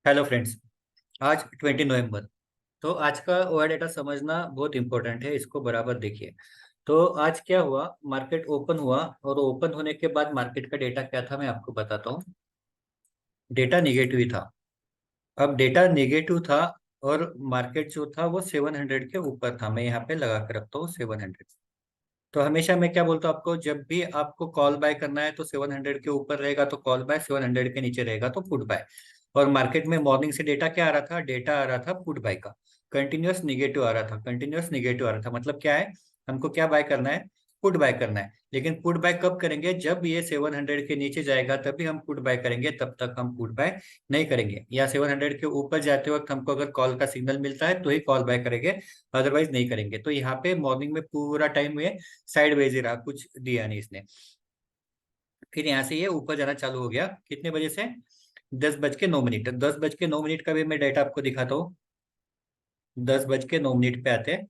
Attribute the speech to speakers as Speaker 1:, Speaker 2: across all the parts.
Speaker 1: Hello friends. आज 20 नवंबर। तो आज का ओआई डेटा समझना बहुत इंपॉर्टेंट है, इसको बराबर देखिए। तो आज क्या हुआ, मार्केट ओपन हुआ और ओपन होने के बाद मार्केट का डेटा क्या था मैं आपको बताता हूँ। डेटा निगेटिव ही था। अब डेटा निगेटिव था और मार्केट जो था वो 700 के ऊपर था। मैं यहाँ पे लगा के रखता हूँ 700। तो हमेशा मैं क्या बोलता हूँ आपको, जब भी आपको कॉल बाय करना है तो 700 के ऊपर रहेगा तो कॉल बाय, 700 के नीचे रहेगा तो पुट बाय। और मार्केट में मॉर्निंग से डेटा क्या आ रहा था, डेटा आ रहा था पुट बाय का। कंटिन्यूअस निगेटिव आ रहा था, कंटिन्यूअस निगेटिव आ रहा था। मतलब क्या है, हमको क्या बाय करना है, पुट बाय करना है। लेकिन पुट बाय कब करेंगे, जब ये 700 के नीचे जाएगा तभी हम पुट बाय करेंगे, तब तक हम पुट बाय नहीं करेंगे। या 700 के ऊपर जाते वक्त हमको अगर कॉल का सिग्नल मिलता है तो ही कॉल बाय करेंगे, अदरवाइज नहीं करेंगे। तो यहाँ पे मॉर्निंग में पूरा टाइम में साइड ही रहा, कुछ दिया नहीं इसने। फिर यहाँ से ये ऊपर जाना चालू हो गया, कितने बजे से, 10:09। 10:09 का भी मैं डेटा आपको दिखाता हूँ। 10:09 पे आते हैं।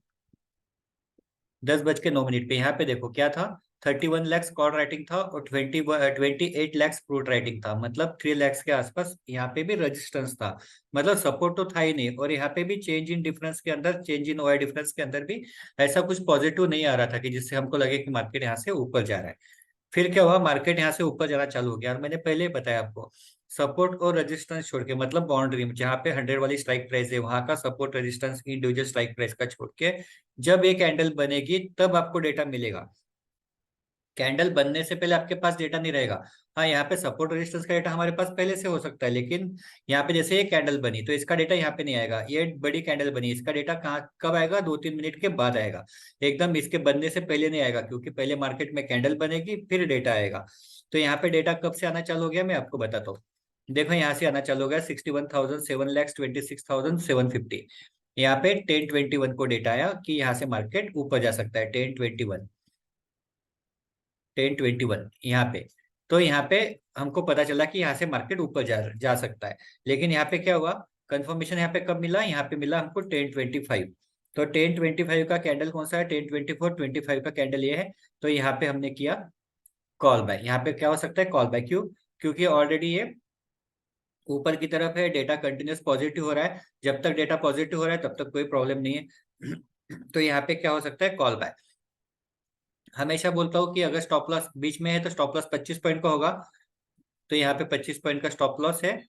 Speaker 1: 10:09 पे यहाँ पे देखो क्या था, 31 लाख कॉल राइटिंग था और 28 लाख फ्रूट राइटिंग था। मतलब 3 लाख के आसपास यहाँ पे भी रेजिस्टेंस था। मतलब सपोर्ट तो था ही नहीं। और यहाँ पे भी चेंज इन डिफरेंस के अंदर, चेंज इन ओआई डिफरेंस के अंदर भी ऐसा कुछ पॉजिटिव नहीं आ रहा था कि जिससे हमको लगे कि मार्केट यहाँ से ऊपर जा रहा है। फिर क्या हुआ, मार्केट यहाँ से ऊपर जाना चालू हो गया। और मैंने पहले ही बताया आपको, सपोर्ट और रेजिस्टेंस छोड़ के, मतलब बाउंड्री में जहाँ पे 100 वाली स्ट्राइक प्राइस है वहां का support resistance individual strike price का छोड़ के जब एक कैंडल बनेगी तब आपको डेटा मिलेगा। कैंडल बनने से पहले आपके पास डेटा नहीं रहेगा। हाँ, यहाँ पे सपोर्ट रेजिस्टेंस का डेटा हमारे पास पहले से हो सकता है, लेकिन यहाँ पे जैसे ये कैंडल बनी तो इसका डेटा यहाँ पे नहीं आएगा। ये बड़ी कैंडल बनी, इसका डेटा कहाँ कब आएगा, 2-3 मिनट के बाद आएगा। एकदम इसके बनने से पहले नहीं आएगा, क्योंकि पहले मार्केट में कैंडल बनेगी फिर डेटा आएगा। तो यहाँ पे डेटा कब से आना चालू हो गया मैं आपको बताता हूँ। देखो यहाँ से आना चालू हो गया, 61,000, 7,26,750। यहाँ पे 10:21 को डेटा आया कि यहाँ से मार्केट ऊपर जा सकता है। 10:21, 10:21 यहाँ पे। तो यहाँ पे हमको पता चला कि यहाँ से मार्केट ऊपर जा जा सकता है। लेकिन यहाँ पे क्या हुआ, कंफर्मेशन यहाँ पे कब मिला, यहाँ पे मिला हमको 10:25। तो 10:25 का कैंडल कौन सा है, 10:24, 25 का कैंडल ये है। तो यहाँ पे हमने किया कॉल बाय। यहाँ पे क्या हो सकता है, कॉल बाय। क्यों, क्योंकि ऑलरेडी ये ऊपर की तरफ है, डेटा कंटिन्यूस पॉजिटिव हो रहा है। जब तक डेटा पॉजिटिव हो रहा है तब तक कोई प्रॉब्लम नहीं है। तो यहाँ पे क्या हो सकता है, कॉल बाय। हमेशा बोलता हूँ कि अगर स्टॉप लॉस बीच में है तो स्टॉप लॉस 25 पॉइंट का होगा। तो यहाँ पे 25 पॉइंट का स्टॉप लॉस है।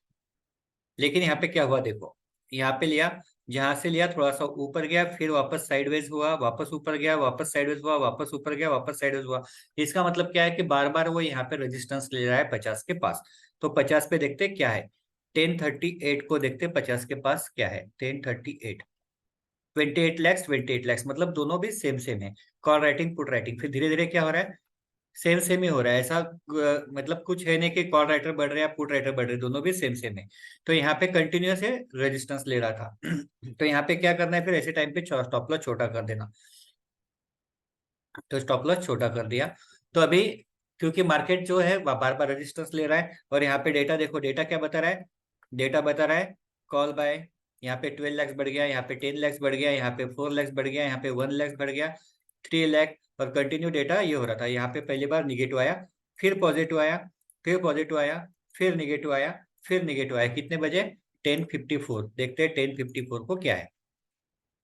Speaker 1: लेकिन यहाँ पे क्या हुआ देखो, यहाँ पे लिया, जहां से लिया थोड़ा सा ऊपर गया, फिर वापस साइडवेज हुआ, वापस ऊपर गया, वापस साइडवेज हुआ, वापस ऊपर गया, वापस साइडवेज हुआ। इसका मतलब क्या है कि बार बार वो यहाँ पे रेजिस्टेंस ले रहा है 50 के पास। तो 50 पे देखते क्या है, 1038 को देखते 50 के पास क्या है, 1038। 28 लाख, 28 लाख, मतलब दोनों भी सेम सेम है। Call writing put writing. फिर धीरे धीरे क्या हो रहा है, सेम सेम ही हो रहा है। ऐसा मतलब कुछ है नहीं कि कॉल राइटर बढ़ रहे हैं या पुट राइटर बढ़ रहे हैं, दोनों भी सेम सेम है। तो यहाँ पे कंटिन्यूअस है, रेजिस्टेंस ले रहा था। तो यहाँ पे क्या करना है, फिर ऐसे टाइम पे स्टॉप लॉस छोटा कर देना। तो स्टॉप लॉस छोटा कर दिया। तो अभी क्योंकि मार्केट जो है बार बार रेजिस्टेंस ले रहा है, और यहाँ पे डेटा देखो, डेटा क्या बता रहा है, डेटा बता रहा है कॉल बाय। यहाँ पे 12 लाख बढ़ गया, यहाँ पे 10 लाख बढ़ गया, यहाँ पे 4 लाख बढ़ गया, यहाँ पे 1 लाख बढ़ गया, 3 लाख। और कंटिन्यू डेटा ये हो रहा था। यहाँ पे पहली बार निगेटिव आया, फिर पॉजिटिव आया, फिर पॉजिटिव आया, फिर निगेटिव आया, फिर निगेटिव आया। कितने बजे, 10:54। देखते हैं 10:54 को क्या है,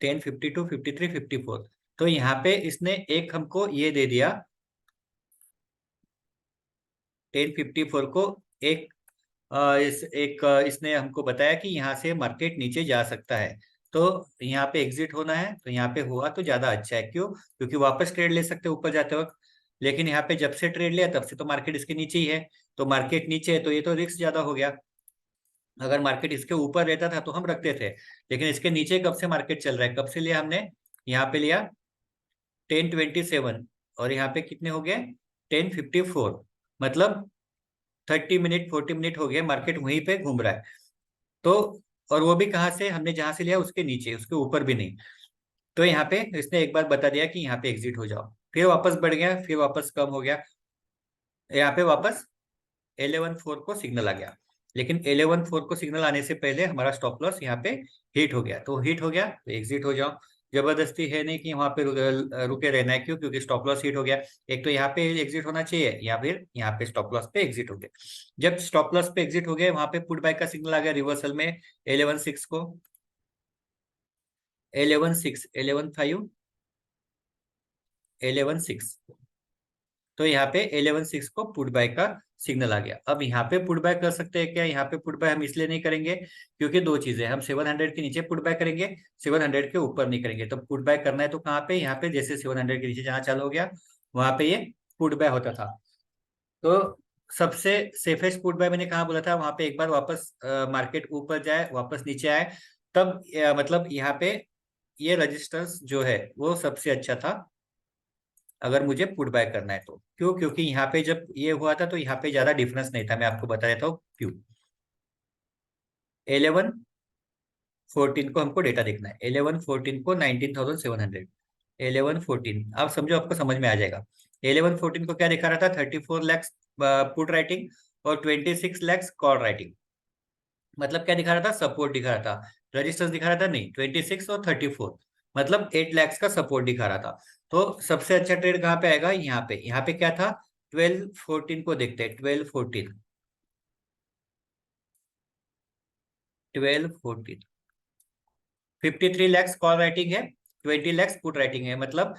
Speaker 1: 10:52, 53, 54। तो यहाँ पे इसने एक हमको ये दे दिया, 10:54 को एक इसने हमको बताया कि यहाँ से मार्केट नीचे जा सकता है। तो यहाँ पे एग्जिट होना है, तो यहाँ पे हुआ तो ज्यादा अच्छा है। क्यों, क्योंकि वापस ट्रेड ले सकते हैं ऊपर जाते वक्त। लेकिन यहाँ पे जब से ट्रेड लिया तब से तो मार्केट इसके नीचे ही है। तो मार्केट नीचे है तो ये तो रिस्क ज्यादा हो गया। अगर मार्केट इसके ऊपर रहता था तो हम रखते थे, लेकिन इसके नीचे कब से मार्केट चल रहा है, कब से लिया हमने, यहाँ पे लिया 10:27। और यहाँ पे कितने हो गए, 10:54। मतलब 30 मिनट, 40 मिनट हो गए मार्केट वहीं पे घूम रहा है। तो और वो भी कहाँ से, हमने जहां से लिया उसके नीचे, उसके ऊपर भी नहीं। तो यहाँ पे इसने एक बार बता दिया कि यहाँ पे एग्जिट हो जाओ। फिर वापस बढ़ गया, फिर वापस कम हो गया। यहाँ पे वापस 11:04 को सिग्नल आ गया। लेकिन 11:04 को सिग्नल आने से पहले हमारा स्टॉप लॉस यहाँ पे हिट हो गया। तो हिट हो गया तो एग्जिट हो जाओ। जबरदस्ती है नहीं कि वहां पे रुके रहना है। क्यों? क्योंकि स्टॉप लॉस हिट हो गया। एक तो यहाँ पे एग्जिट होना चाहिए या फिर यहाँ पे स्टॉप लॉस पे एग्जिट हो गया। जब स्टॉप लॉस पे एग्जिट हो गया, वहां पे पुट बाय का सिग्नल आ गया रिवर्सल में 11.6 को, 11.6, 11.5, 11.6। तो यहाँ पे 11.6 को पुट बाय का सिग्नल आ गया। अब यहाँ पे पुट बाय कर सकते हैं क्या? यहाँ पे पुट बाय हम इसलिए नहीं करेंगे क्योंकि दो चीजें, हम 700 के नीचे पुट बाय करेंगे, 700 के ऊपर नहीं करेंगे। तो पुट बाय करना है तो कहाँ पे? यहाँ पे जैसे 700 के नीचे जाना चालू हो गया, वहां पे ये पुट बाय होता था। तो सबसे सेफेस्ट पुट बाय मैंने कहाँ बोला था? वहां पे एक बार वापस मार्केट ऊपर जाए, वापस नीचे आए, तब मतलब यहाँ पे ये रजिस्टेंस जो है वो सबसे अच्छा था अगर मुझे पुट बाय करना है तो। क्यों? क्योंकि यहाँ पे जब ये हुआ था तो यहाँ पे ज्यादा डिफरेंस नहीं था। मैं आपको बता देता हूँ क्यों। 11.14 को हमको डेटा देखना है, 11.14 को 19,700, 11.14, आप समझो, आपको समझ में आ जाएगा। 11.14 को क्या दिखा रहा था? 34 लाख पुट राइटिंग और 26 लाख कॉल राइटिंग। मतलब क्या दिखा रहा था? सपोर्ट दिखा रहा था। रजिस्टेंस दिखा रहा था नहीं, 26 और 34, मतलब 8 लाख का सपोर्ट दिखा रहा था। तो सबसे अच्छा ट्रेड कहाँ पे आएगा? यहाँ पे। यहाँ पे क्या था? 12.14 को देखते हैं, 12.14, 12.14, 53 लाख कॉल राइटिंग है, 20 लाख पुट राइटिंग है, मतलब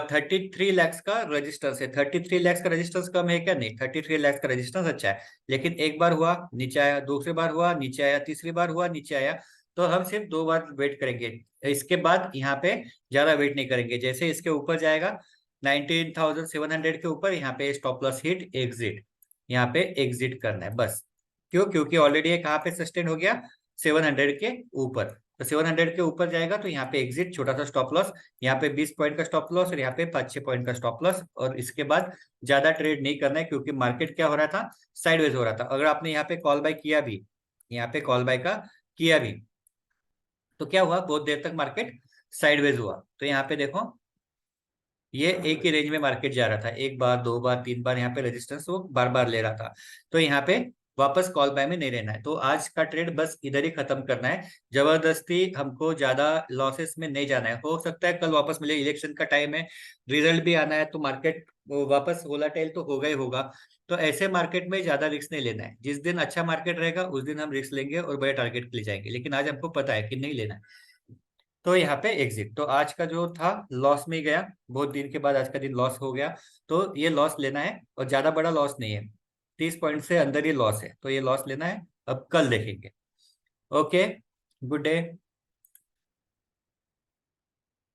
Speaker 1: 33 लाख का रजिस्टेंस है। 33 लाख का रजिस्टेंस कम है क्या? नहीं, 33 लाख का रजिस्टेंस अच्छा है। लेकिन एक बार हुआ नीचे आया, दूसरी बार हुआ नीचे आया, तीसरी बार हुआ नीचे आया, तो हम सिर्फ 2 बार वेट करेंगे। इसके बाद यहाँ पे ज्यादा वेट नहीं करेंगे। जैसे इसके ऊपर जाएगा 19,700 के ऊपर, यहाँ पे स्टॉप लॉस हिट, एग्जिट, यहाँ पे एग्जिट करना है बस। क्यों? क्योंकि ऑलरेडी ये कहाँ पे सस्टेन हो गया? 700 के ऊपर। तो 700 के ऊपर जाएगा तो यहाँ पे एग्जिट, छोटा सा स्टॉप लॉस, यहाँ पे 20 पॉइंट का स्टॉप लॉस और यहाँ पे 5-6 पॉइंट का स्टॉप लॉस। और इसके बाद ज्यादा ट्रेड नहीं करना है क्योंकि मार्केट क्या हो रहा था? साइडवेज हो रहा था। अगर आपने यहाँ पे कॉल बाय किया भी, यहाँ पे कॉल बाय का किया भी, तो क्या हुआ? बहुत देर तक मार्केट साइडवेज हुआ। तो यहाँ पे देखो, ये एक ही रेंज में मार्केट जा रहा था, एक बार, दो बार, तीन बार यहाँ पे रेजिस्टेंस वो बार बार ले रहा था। तो यहाँ पे वापस कॉल बाय में नहीं रहना है। तो आज का ट्रेड बस इधर ही खत्म करना है। जबरदस्ती हमको ज्यादा लॉसेस में नहीं जाना है। हो सकता है कल वापस मिले, इलेक्शन का टाइम है, रिजल्ट भी आना है, तो मार्केट वापस वोलाटाइल तो होगा ही होगा। तो ऐसे मार्केट में ज्यादा रिस्क नहीं लेना है। जिस दिन अच्छा मार्केट रहेगा उस दिन हम रिस्क लेंगे और बड़े टारगेट के लिए जाएंगे, लेकिन आज हमको पता है कि नहीं लेना है। तो यहाँ पे एग्जिट। तो आज का जो था लॉस में ही गया, बहुत दिन के बाद आज का दिन लॉस हो गया। तो ये लॉस लेना है और ज्यादा बड़ा लॉस नहीं है, 30 पॉइंट से अंदर ये लॉस है, तो ये लॉस लेना है। अब कल देखेंगे। Okay, good day.